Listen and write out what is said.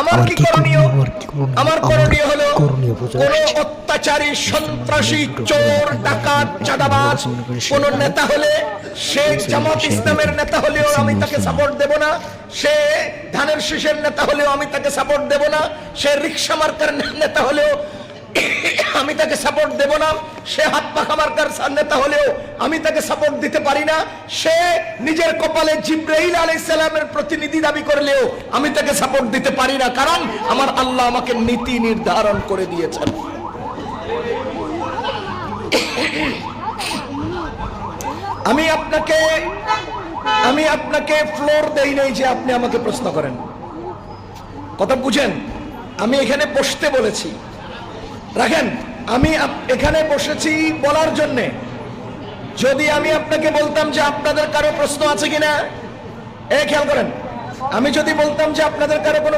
আমার কি করণীয়? আমার করণীয় হলো কোন অত্যাচারী, সন্ত্রাসী, চোর, ডাকাত, চাঁদাবাজ কোন নেতা হলে, সে জামাত ইসলামের নেতা হলেও আমি তাকে সাপোর্ট দেব না, সে ধানের শীষের নেতা হলেও আমি তাকে সাপোর্ট দেব না, সে রিকশা মার্কার নেতা হলেও আমি তাকে সাপোর্ট দেব না, সে হাত পাখা মার্কার নেতা হলেও আমি তাকে সাপোর্ট দিতে পারি না, সে নিজের কপালে জিবরাইল আলাইহিস সালামের প্রতিনিধি দাবি করলেও আমি তাকে সাপোর্ট দিতে পারি না। কারণ আমার আল্লাহ আমাকে নীতি নির্ধারণ করে দিয়েছেন। আমি আপনাকে ফ্লোর দেই নাই যে আপনি আমাকে প্রশ্ন করেন। কথা বুঝেন? আমি এখানে বসতে বলেছি। রাখেন, আমি এখানে বসেছি বলার জন্য। যদি আমি আপনাকে বলতাম যে আপনাদের কারো প্রশ্ন আছে কিনা, খেয়াল করেন, আমি যদি বলতাম যে আপনাদের কারো কোনো